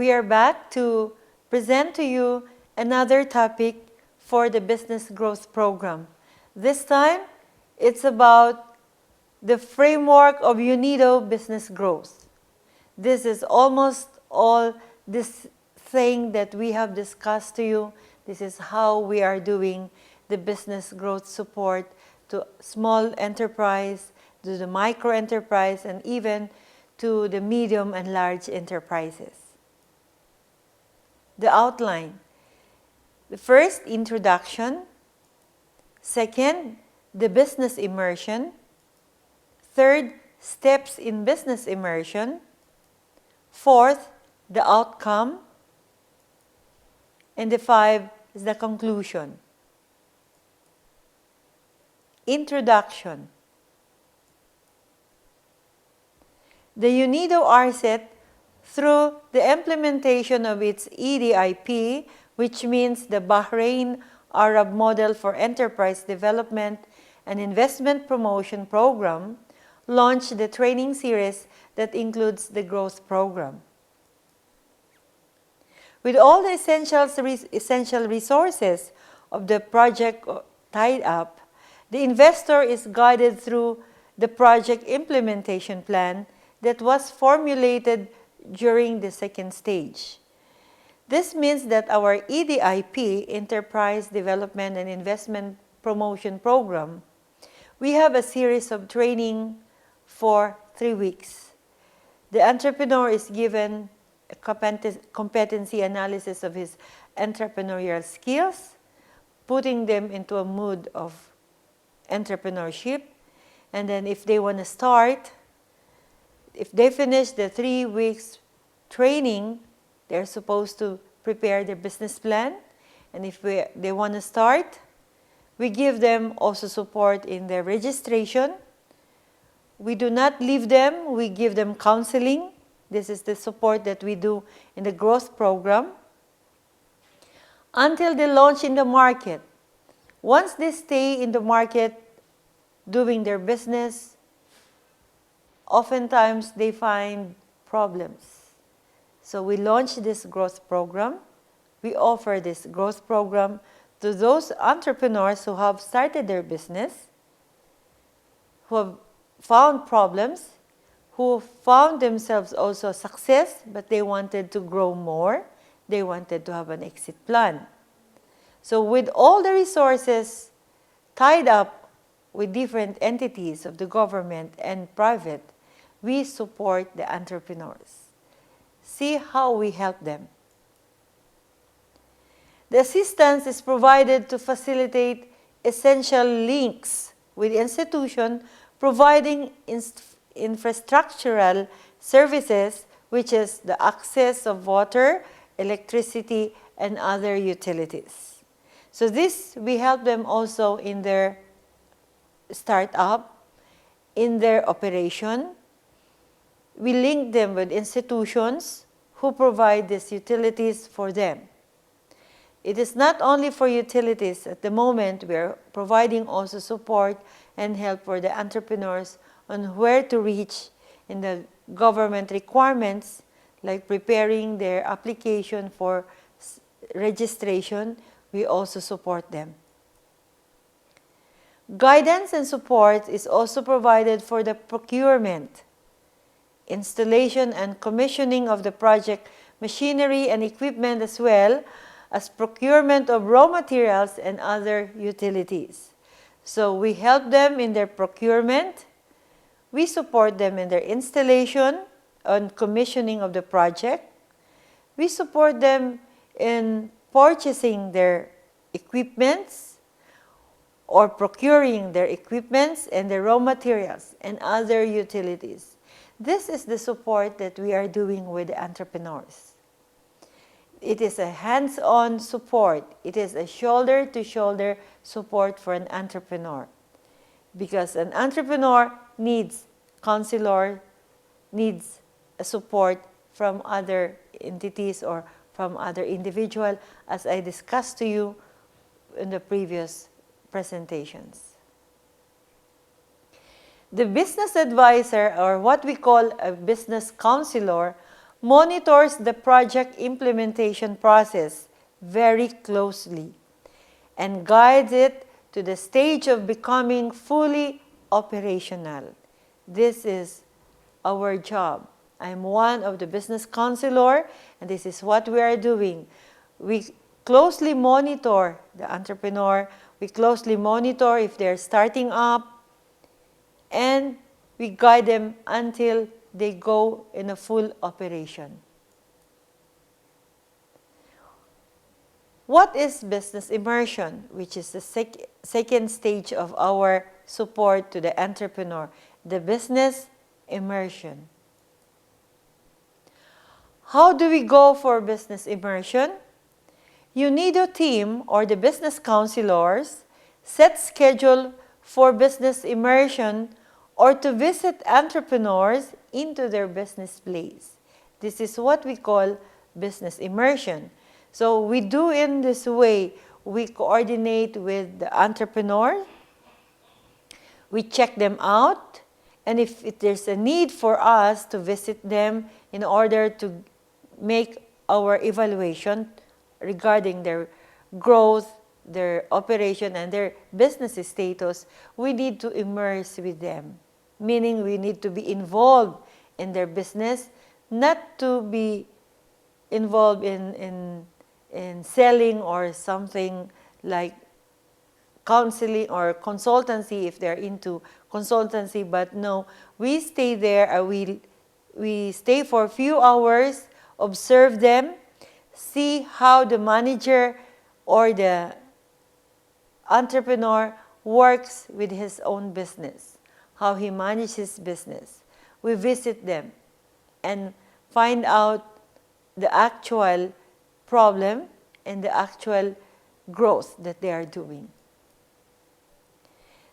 we are back to present to you another topic for the Business Growth Program. This time, it's about the framework of UNIDO Business Growth. This is almost all this thing that we have discussed to you. This is how we are doing the business growth support to small enterprise, to the micro enterprise, and even to the medium and large enterprises. The outline. The first, introduction. Second, the business immersion. Third, steps in business immersion. Fourth, the outcome. And the 5 is the conclusion. Introduction. The UNIDO RSET, through the implementation of its EDIP, which means the Bahrain Arab Model for Enterprise Development and Investment Promotion Program, launched the training series that includes the growth program. With all the essential resources of the project tied up, the investor is guided through the project implementation plan that was formulated during the second stage. This means that our EDIP, Enterprise Development and Investment Promotion Program, we have a series of training for 3 weeks. The entrepreneur is given a competency analysis of his entrepreneurial skills, putting them into a mood of entrepreneurship. And then if they want to start, if they finish the 3 weeks training, they're supposed to prepare their business plan. And if they want to start, we give them also support in their registration. We do not leave them, we give them counseling. This is the support that we do in the growth program until they launch in the market. Once they stay in the market doing their business, oftentimes they find problems. So we launch this growth program. We offer this growth program to those entrepreneurs who have started their business, who have found problems, who found themselves also success, but they wanted to grow more. They wanted to have an exit plan. So with all the resources tied up with different entities of the government and private, we support the entrepreneurs. See how we help them. The assistance is provided to facilitate essential links with institutions providing infrastructural services, which is the access of water, electricity, and other utilities. So this, we help them also in their startup, in their operation. We link them with institutions who provide these utilities for them. It is not only for utilities. At the moment, we are providing also support and help for the entrepreneurs on where to reach in the government requirements, like preparing their application for registration. We also support them. Guidance and support is also provided for the procurement, installation and commissioning of the project machinery and equipment, as well as procurement of raw materials and other utilities. So we help them in their procurement. We support them in their installation and commissioning of the project. We support them in purchasing their equipments or procuring their equipments and their raw materials and other utilities. This is the support that we are doing with the entrepreneurs. It is a hands-on support. It is a shoulder-to-shoulder support for an entrepreneur. Because an entrepreneur needs counselor, needs a support from other entities or from other individuals, as I discussed to you in the previous presentations. The business advisor, or what we call a business counselor, monitors the project implementation process very closely and guides it to the stage of becoming fully operational. This is our job. I'm one of the business counselor, and this is what we are doing. We closely monitor the entrepreneur. We closely monitor if they're starting up, and we guide them until they go in a full operation. What is business immersion, which is the second stage of our support to the entrepreneur? The business immersion. How do we go for business immersion? UNIDO team, or the business counselors, set schedule for business immersion or to visit entrepreneurs into their business place. This is what we call business immersion. So we do in this way. We coordinate with the entrepreneur. We check them out. And if there's a need for us to visit them in order to make our evaluation regarding their growth, their operation, and their business status, we need to immerse with them. Meaning we need to be involved in their business, not to be involved in selling or something like counseling or consultancy if they're into consultancy, but no, we stay there, we stay for a few hours, observe them, see how the manager or the entrepreneur works with his own business, how he manages his business. We visit them and find out the actual problem and the actual growth that they are doing.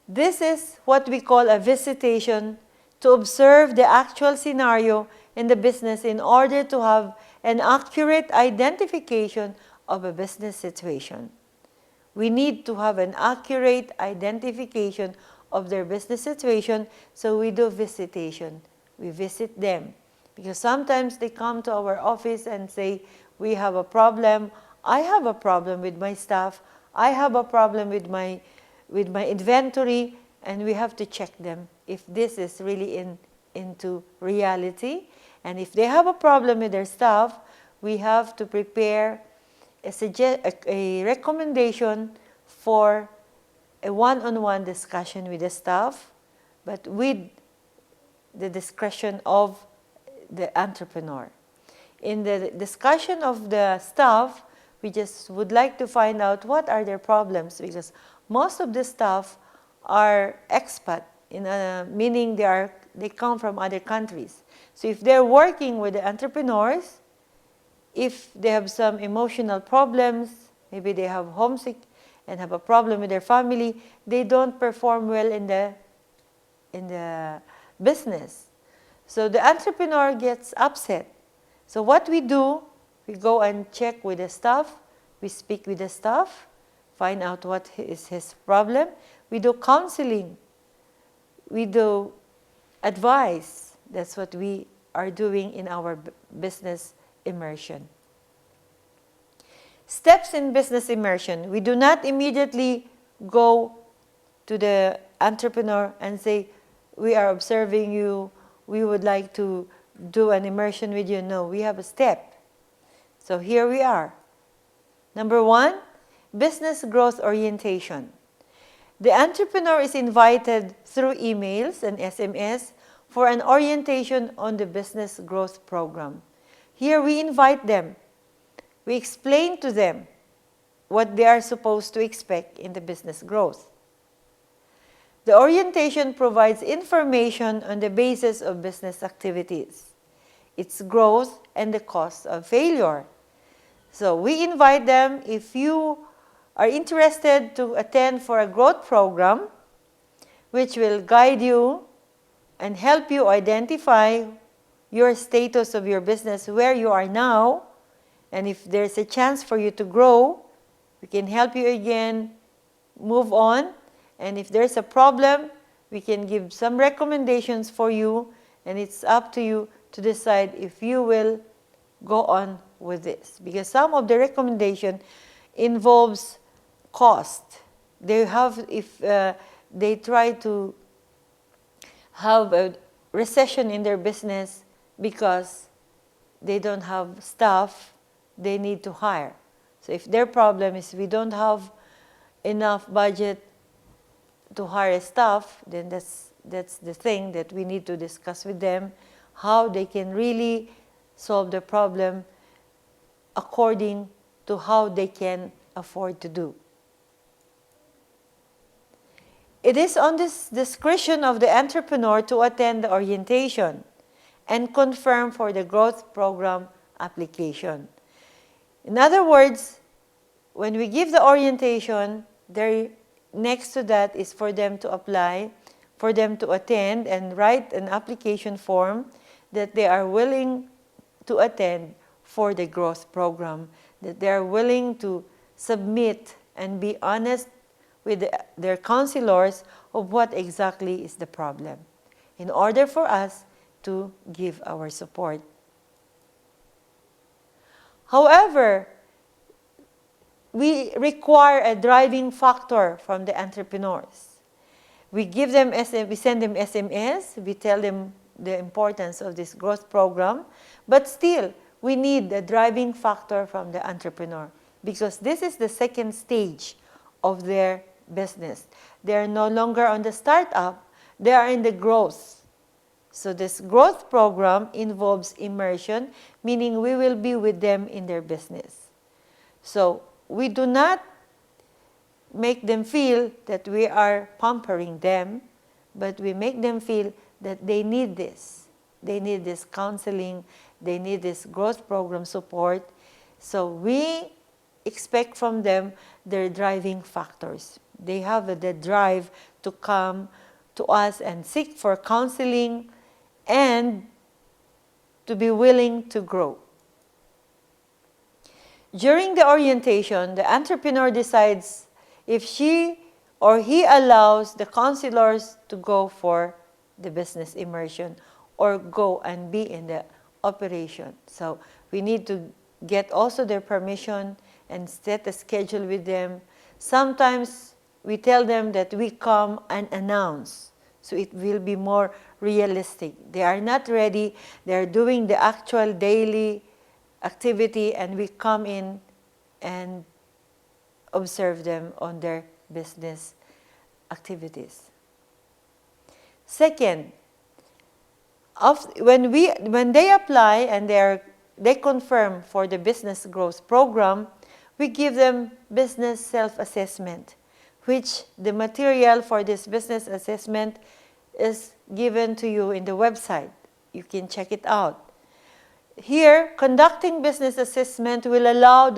This is what we call a visitation, to observe the actual scenario in the business in order to have an accurate identification of a business situation. We need to have an accurate identification of their business situation, so we do visitation. We visit them because sometimes they come to our office and say, we have a problem. I have a problem with my staff. I have a problem with my inventory, and we have to check them if this is really into reality. And if they have a problem with their staff, we have to prepare a recommendation for a one-on-one discussion with the staff, but with the discretion of the entrepreneur. In the discussion of the staff, we just would like to find out what are their problems, because most of the staff are expat, meaning they come from other countries. So if they're working with the entrepreneurs, if they have some emotional problems, maybe they have homesick and have a problem with their family, they don't perform well in the business. So the entrepreneur gets upset. So what we do, we go and check with the staff, we speak with the staff, find out what is his problem. We do counseling, we do advice. That's what we are doing in our business immersion. Steps in business immersion. We do not immediately go to the entrepreneur and say, we are observing you, we would like to do an immersion with you. No, we have a step. So here we are. Number 1, business growth orientation. The entrepreneur is invited through emails and SMS for an orientation on the business growth program. Here we invite them. We explain to them what they are supposed to expect in the business growth. The orientation provides information on the basis of business activities, its growth, and the cost of failure. So we invite them, if you are interested to attend for a growth program, which will guide you and help you identify your status of your business, where you are now, and if there's a chance for you to grow, we can help you again move on. And if there's a problem, we can give some recommendations for you, and it's up to you to decide if you will go on with this, because some of the recommendation involves cost. They have, if they try to have a recession in their business because they don't have staff, they need to hire. So if their problem is we don't have enough budget to hire staff, then that's the thing that we need to discuss with them, how they can really solve the problem according to how they can afford to do. It is on this discretion of the entrepreneur to attend the orientation and confirm for the growth program application. In other words, when we give the orientation, there next to that is for them to apply, for them to attend and write an application form that they are willing to attend for the growth program, that they are willing to submit and be honest with their counselors of what exactly is the problem, in order for us to give our support. However, we require a driving factor from the entrepreneurs. We give them we send them SMS, we tell them the importance of this growth program, but still we need a driving factor from the entrepreneur, because this is the second stage of their business. They are no longer on the startup, they are in the growth. So this growth program involves immersion, meaning we will be with them in their business. So we do not make them feel that we are pampering them, but we make them feel that they need this. They need this counseling, they need this growth program support. So we expect from them their driving factors. They have the drive to come to us and seek for counseling and to be willing to grow. During the orientation, the entrepreneur decides if she or he allows the counselors to go for the business immersion or go and be in the operation. So we need to get also their permission and set a schedule with them. Sometimes we tell them that we come and announce, so it will be more realistic. They are not ready, they are doing the actual daily activity, and we come in and observe them on their business activities. Second, when they apply and they confirm for the business growth program, we give them business self-assessment, which the material for this business assessment is given to you in the website. You can check it out. Here, conducting business assessment will allow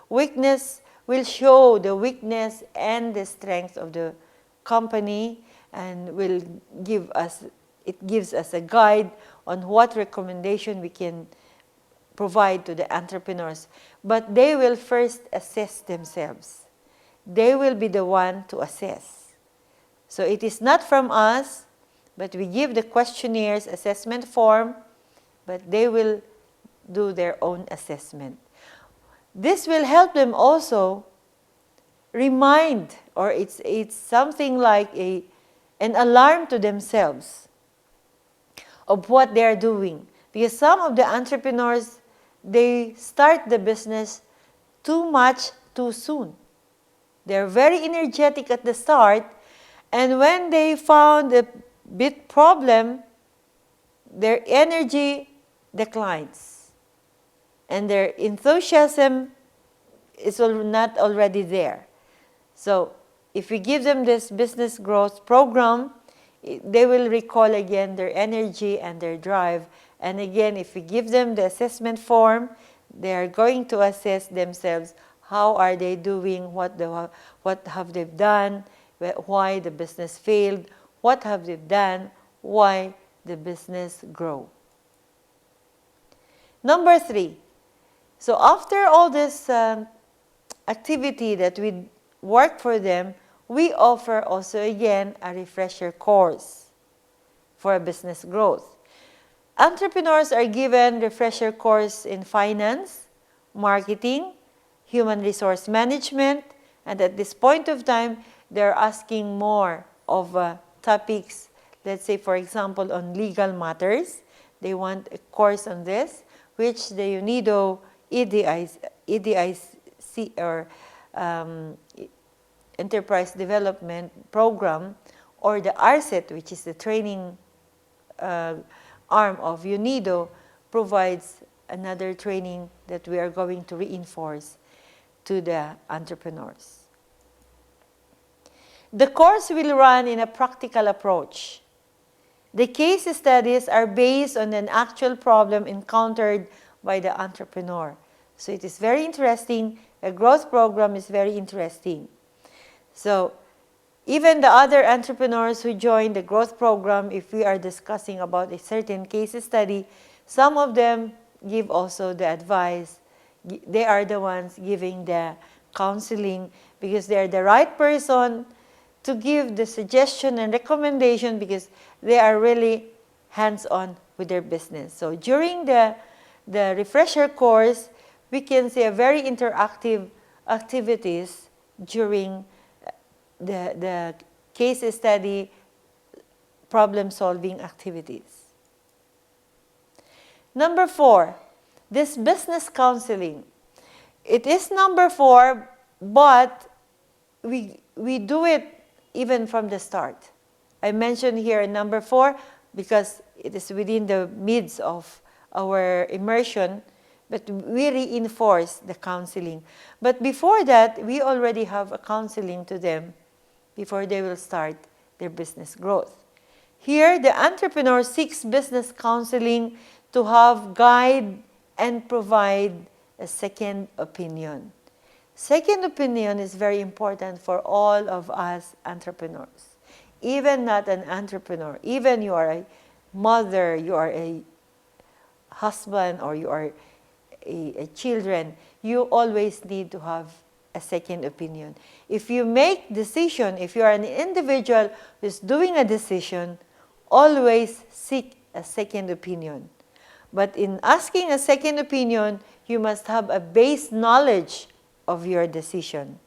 will show the weakness and the strength of the company, and it gives us a guide on what recommendation we can provide to the entrepreneurs. But they will first assess themselves. They will be the one to assess. So it is not from us, but we give the questionnaires, assessment form, but they will do their own assessment. This will help them also remind, or it's something like an alarm to themselves of what they are doing. Because some of the entrepreneurs, they start the business too much too soon. They're very energetic at the start, and when they found a bit problem, their energy declines and their enthusiasm is not already there. So if we give them this business growth program, they will recall again their energy and their drive. And again, if we give them the assessment form, they are going to assess themselves. How are they doing? What have they done? Why the business failed? What have they done? Why the business grow? Number 3. So after all this activity that we work for them, we offer also again a refresher course for business growth. Entrepreneurs are given refresher course in finance, marketing, human resource management, and at this point of time, they're asking more of topics, let's say, for example, on legal matters. They want a course on this, which the UNIDO EDIC or Enterprise Development Program, or the RSET, which is the training arm of UNIDO, provides another training that we are going to reinforce to the entrepreneurs. The course will run in a practical approach. The case studies are based on an actual problem encountered by the entrepreneur. So it is very interesting. A growth program is very interesting. So even the other entrepreneurs who join the growth program, if we are discussing about a certain case study, some of them give also the advice. They are the ones giving the counseling because they are the right person to give the suggestion and recommendation because they are really hands-on with their business. So during the refresher course, we can see a very interactive activities during the case study problem-solving activities. Number 4, this business counseling. It is number 4, but we do it even from the start. I mentioned here number 4 because it is within the midst of our immersion, but we reinforce the counseling. But before that, we already have a counseling to them before they will start their business growth. Here, the entrepreneur seeks business counseling to have guide and provide a second opinion. Second opinion is very important for all of us entrepreneurs. Even not an entrepreneur, even you are a mother, you are a husband, or you are a children, you always need to have a second opinion. If you make decision, if you are an individual who is doing a decision, always seek a second opinion. But in asking a second opinion, you must have a base knowledge of your decision.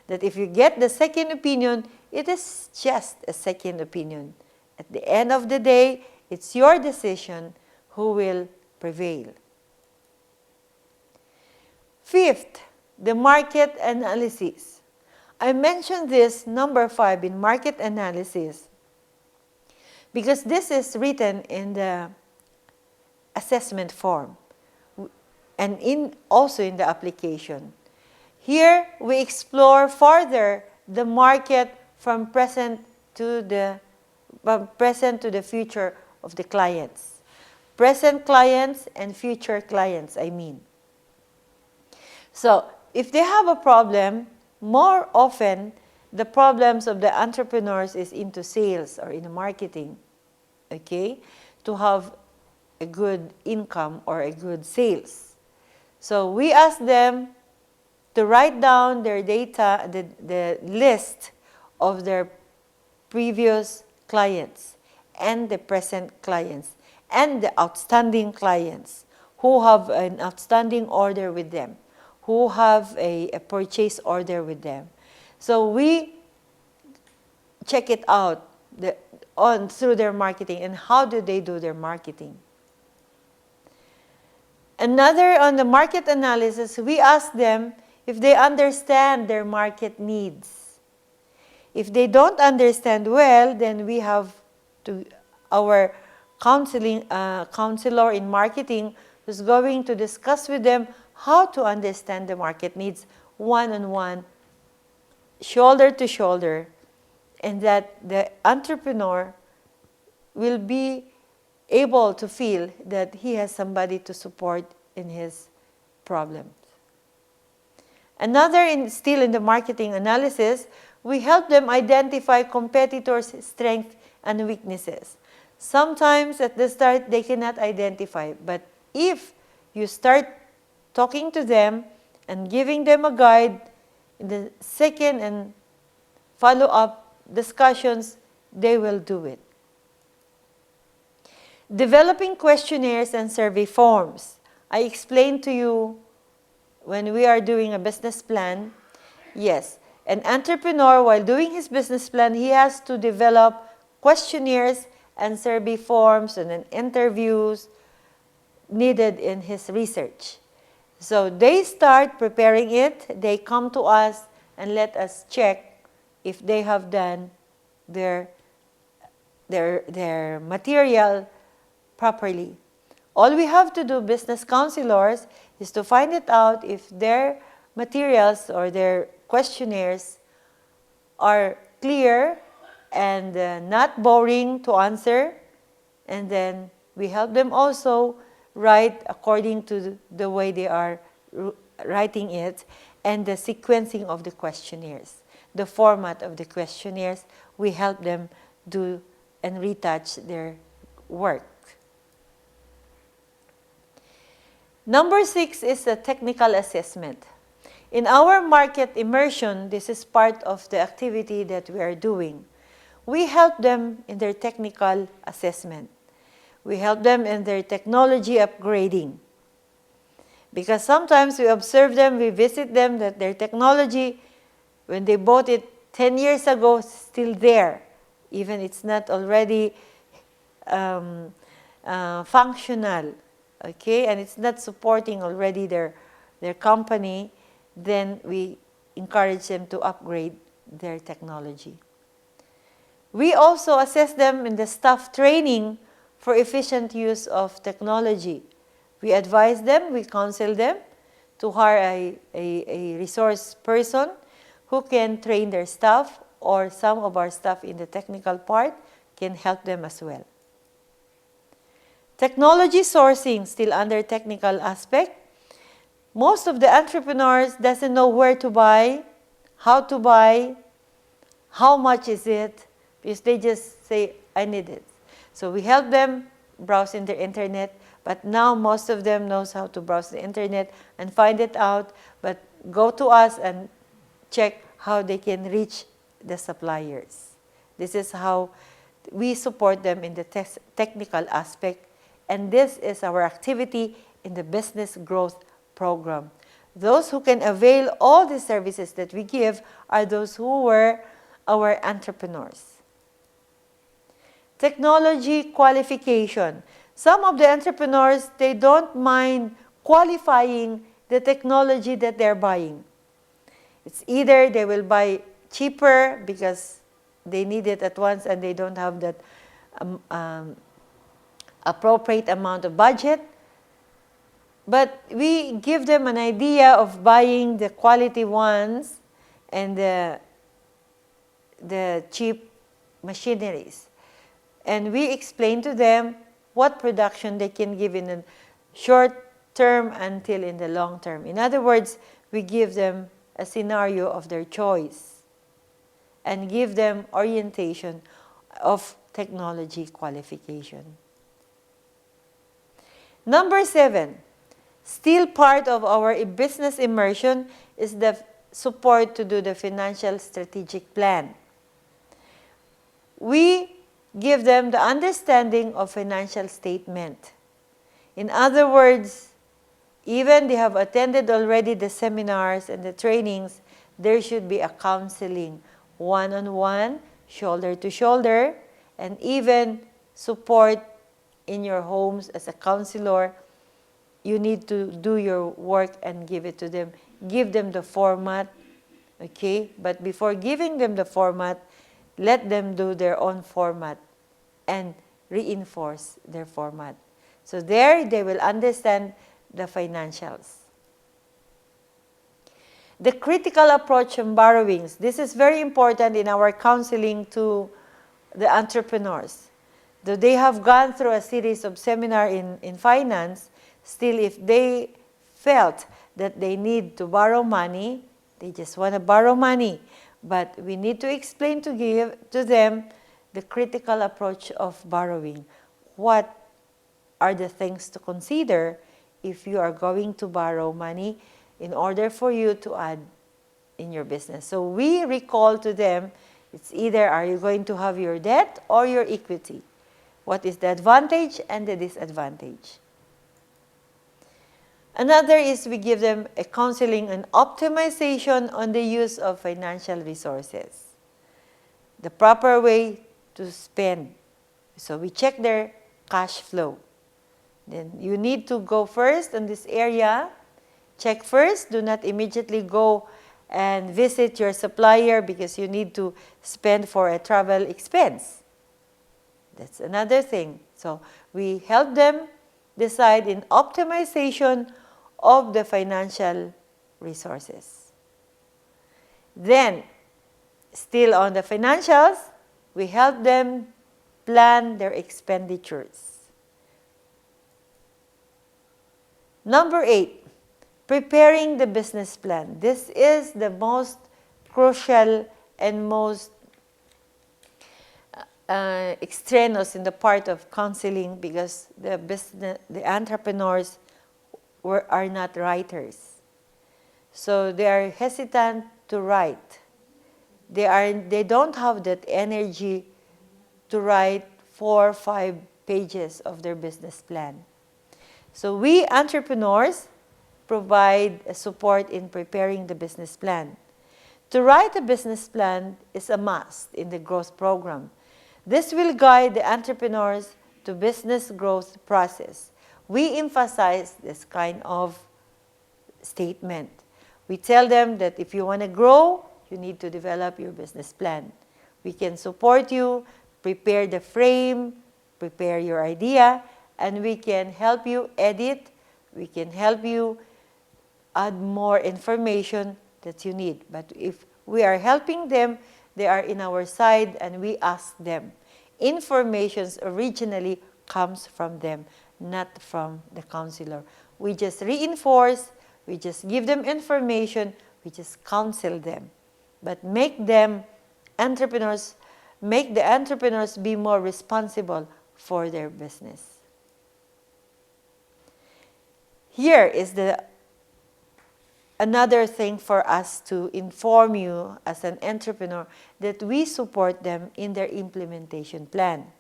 That if you get the second opinion, it is just a second opinion. At the end of the day, it's your decision who will prevail. Fifth, the market analysis. I mentioned this number 5 in market analysis because this is written in the assessment form and also in the application. Here, we explore further the market from present to the future of the clients. Present clients and future clients, I mean. So, if they have a problem, more often, the problems of the entrepreneurs is into sales or in marketing, okay, to have a good income or a good sales. So, we ask them to write down their data, the list of their previous clients and the present clients and the outstanding clients who have an outstanding order with them, who have a purchase order with them. So we check it out through their marketing and how do they do their marketing. Another on the market analysis, we ask them if they understand their market needs. If they don't understand well, then we have our counselor in marketing who's going to discuss with them how to understand the market needs one-on-one, shoulder to shoulder, and that the entrepreneur will be able to feel that he has somebody to support in his problems. Another, still in the marketing analysis, we help them identify competitors' strengths and weaknesses. Sometimes at the start they cannot identify, but if you start talking to them and giving them a guide, in the second and follow-up discussions, they will do it. Developing questionnaires and survey forms. I explained to you when we are doing a business plan, yes, an entrepreneur, while doing his business plan, he has to develop questionnaires and survey forms and then interviews needed in his research. So they start preparing it, they come to us and let us check if they have done their material properly. All we have to do, business counselors, is to find it out if their materials or their questionnaires are clear and not boring to answer, and then we help them also write according to the way they are writing it, and the sequencing of the questionnaires, the format of the questionnaires, we help them do and retouch their work. Number 6 is a technical assessment. In our market immersion, this is part of the activity that we are doing. We help them in their technical assessment. We help them in their technology upgrading. Because sometimes we observe them, we visit them, that their technology, when they bought it 10 years ago, is still there. Even it's not already functional, okay, and it's not supporting already their company, then we encourage them to upgrade their technology. We also assess them in the staff training for efficient use of technology. We advise them, we counsel them to hire a resource person who can train their staff, or some of our staff in the technical part can help them as well. Technology sourcing, still under technical aspect. Most of the entrepreneurs doesn't know where to buy, how much is it, because they just say, I need it. So we help them browse in the internet, but now most of them knows how to browse the internet and find it out, but go to us and check how they can reach the suppliers. This is how we support them in the technical aspect, and this is our activity in the business growth program. Those who can avail all the services that we give are those who were our entrepreneurs. Technology qualification. Some of the entrepreneurs, they don't mind qualifying the technology that they're buying. It's either they will buy cheaper because they need it at once and they don't have that appropriate amount of budget. But we give them an idea of buying the quality ones and the cheap machineries. And we explain to them what production they can give in the short term until in the long term. In other words, we give them a scenario of their choice and give them orientation of technology qualification. Number 7, still part of our business immersion, is the support to do the financial strategic plan. We give them the understanding of financial statement. In other words, even they have attended already the seminars and the trainings, there should be a counseling, one-on-one, shoulder to shoulder, and even support in your homes as a counselor. You need to do your work and give it to them. Give them the format, okay? But before giving them the format, let them do their own format and reinforce their format. So there they will understand the financials. The critical approach on borrowings. This is very important in our counseling to the entrepreneurs. Though they have gone through a series of seminars in finance, still if they felt that they need to borrow money, they just want to borrow money. But we need to explain to them the critical approach of borrowing. What are the things to consider if you are going to borrow money in order for you to add in your business? So we recall to them, it's either are you going to have your debt or your equity. what is the advantage and the disadvantage. Another is we give them a counseling and optimization on the use of financial resources, the proper way to spend. So we check their cash flow. Then you need to go first in this area. Check first. Do not immediately go and visit your supplier because you need to spend for a travel expense. That's another thing. So we help them decide in optimization of the financial resources. Then, still on the financials, we help them plan their expenditures. Number 8, preparing the business plan. This is the most crucial and most extraneous in the part of counseling because the entrepreneurs are not writers. So they are hesitant to write. They don't have that energy to write 4 or 5 pages of their business plan. So we entrepreneurs provide support in preparing the business plan. To write a business plan is a must in the growth program. This will guide the entrepreneurs to business growth process. We emphasize this kind of statement. We tell them that if you want to grow, you need to develop your business plan. We can support you, prepare the frame, prepare your idea, and we can help you edit. We can help you add more information that you need. But if we are helping them, they are in our side and we ask them. Information originally comes from them, not from the counselor. We just reinforce, we just give them information, we just counsel them. But make the entrepreneurs be more responsible for their business. Here is another thing for us to inform you as an entrepreneur that we support them in their implementation plan.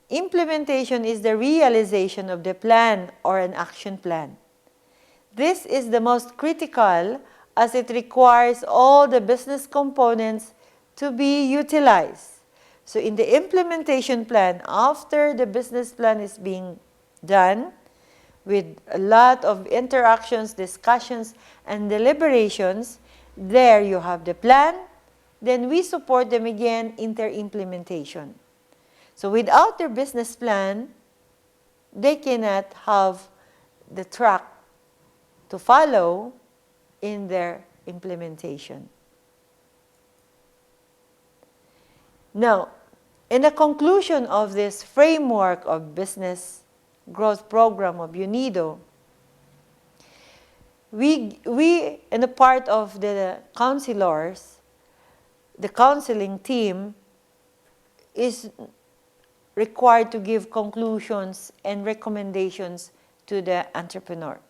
Implementation is the realization of the plan or an action plan. This is the most critical as it requires all the business components to be utilized. So in the implementation plan, after the business plan is being done, with a lot of interactions, discussions, and deliberations, there you have the plan. Then we support them again in their implementation. So without their business plan, they cannot have the track to follow in their implementation. Now, in the conclusion of this framework of business growth program of UNIDO, we in the part of the counselors, the counseling team is required to give conclusions and recommendations to the entrepreneurs.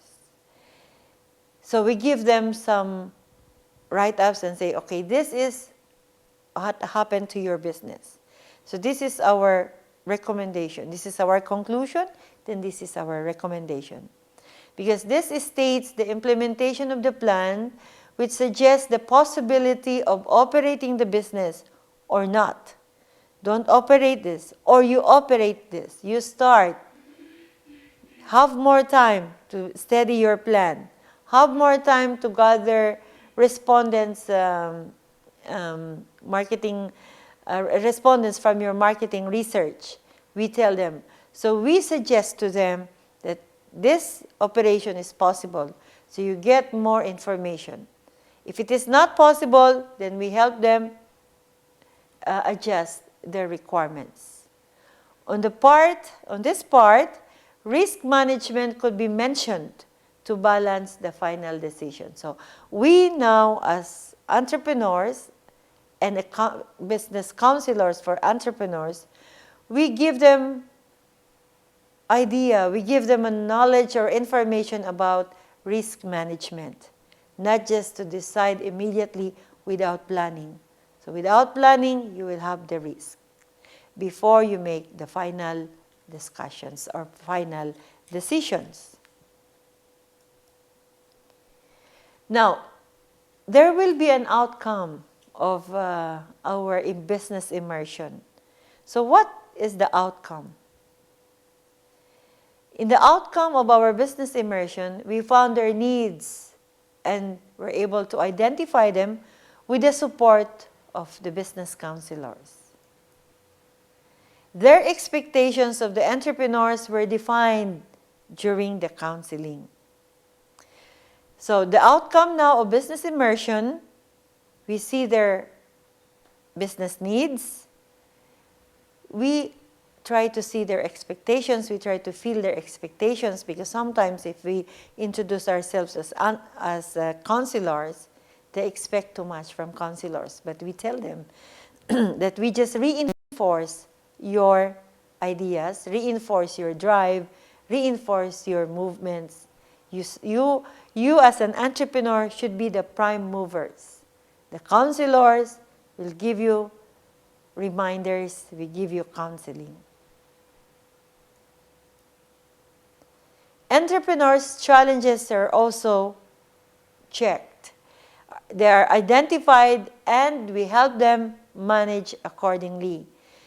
So we give them some write-ups and say, okay, this is what happened to your business. So this is our recommendation. This is our conclusion, then this is our recommendation. Because this states the implementation of the plan, which suggests the possibility of operating the business or not. Don't operate this, or you operate this. You start. Have more time to study your plan. Have more time to gather respondents, respondents from your marketing research. We tell them. So we suggest to them that this operation is possible. So you get more information. If it is not possible, then we help them adjust their requirements. On this part, risk management could be mentioned to balance the final decision. So we now, as entrepreneurs and business counselors for entrepreneurs, we give them idea, we give them a knowledge or information about risk management, not just to decide immediately without planning. So without planning, you will have the risk. before you make the final discussions or final decisions. Now, there will be an outcome of our business immersion. So what is the outcome? In the outcome of our business immersion, we found their needs and were able to identify them with the support of the business counselors. Their expectations of the entrepreneurs were defined during the counseling. So the outcome now of business immersion, we see their business needs. We try to see their expectations. We try to feel their expectations, because sometimes if we introduce ourselves as counselors, they expect too much from counselors. But we tell them that we just reinforce your ideas, reinforce your drive, reinforce your movements. You as an entrepreneur should be the prime movers. The counselors will give you reminders, we give you counseling. Entrepreneurs' challenges are also checked. They are identified and we help them manage accordingly.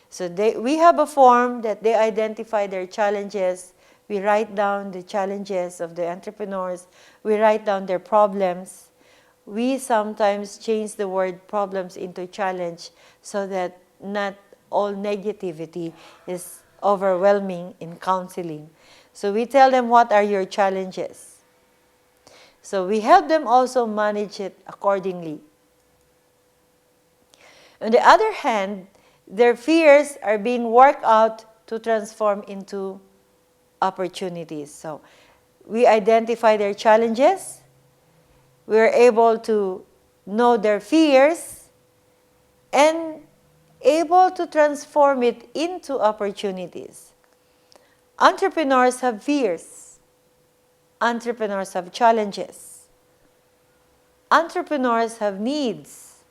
So we have a form that they identify their challenges. We write down the challenges of the entrepreneurs. We write down their problems. We sometimes change the word problems into challenge so that not all negativity is overwhelming in counseling. So we tell them, what are your challenges? So we help them also manage it accordingly. On the other hand, their fears are being worked out to transform into opportunities. So we identify their challenges. We are able to know their fears and able to transform it into opportunities. Entrepreneurs have fears. Entrepreneurs have challenges. Entrepreneurs have needs.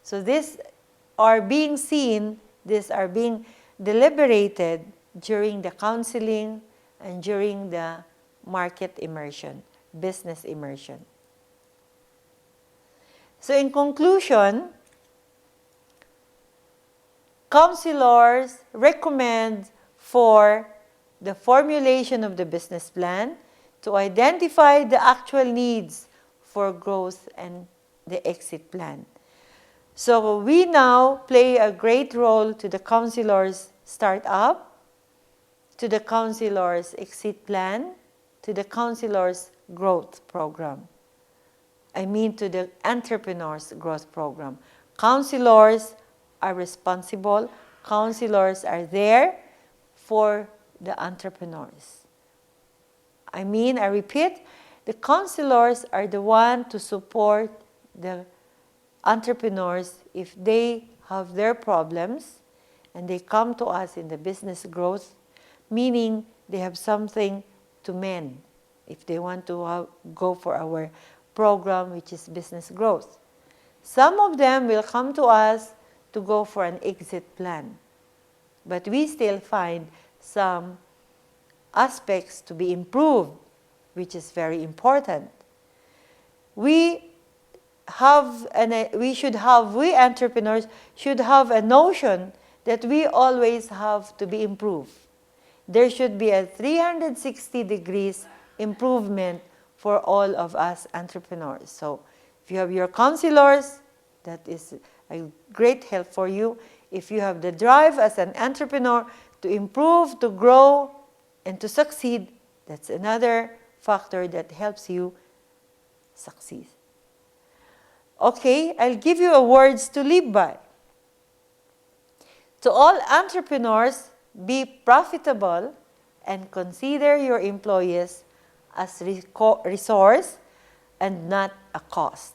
So these are being seen, these are being deliberated during the counseling and during the market immersion, business immersion. So in conclusion, counselors recommend for the formulation of the business plan to identify the actual needs for growth and the exit plan. So we now play a great role to the counselors' startup, to the counselors' exit plan, to the counselors' growth program. I mean to the entrepreneurs' growth program. Counselors are responsible. Counselors are there for the entrepreneurs. I repeat, the counselors are the one to support the entrepreneurs if they have their problems and they come to us in the business growth, meaning they have something to mend if they want to go for our program, which is business growth. Some of them will come to us to go for an exit plan, but we still find some aspects to be improved, which is very important. We entrepreneurs should have a notion that we always have to be improved. There should be a 360 degrees improvement for all of us entrepreneurs. So if you have your counselors, that is a great help for you. If you have the drive as an entrepreneur to improve, to grow, and to succeed, that's another factor that helps you succeed. Okay, I'll give you words to live by. To all entrepreneurs, be profitable and consider your employees as resource and not a cost.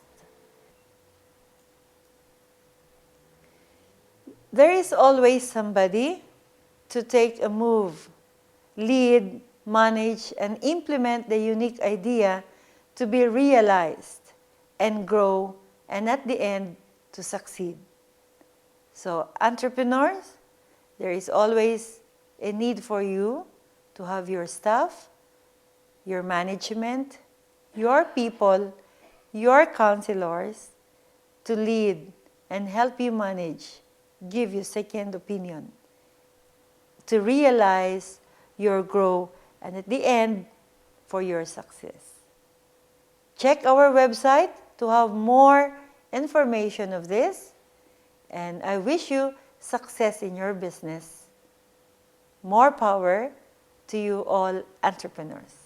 There is always somebody to take a move, lead, manage, and implement the unique idea to be realized and grow, and at the end, to succeed. So entrepreneurs, There is always a need for you to have your staff, your management, your people, your counselors to lead and help you manage, give you second opinion, to realize your growth, and at the end, for your success. Check our website to have more information of this, and I wish you success in your business. More power to you all entrepreneurs.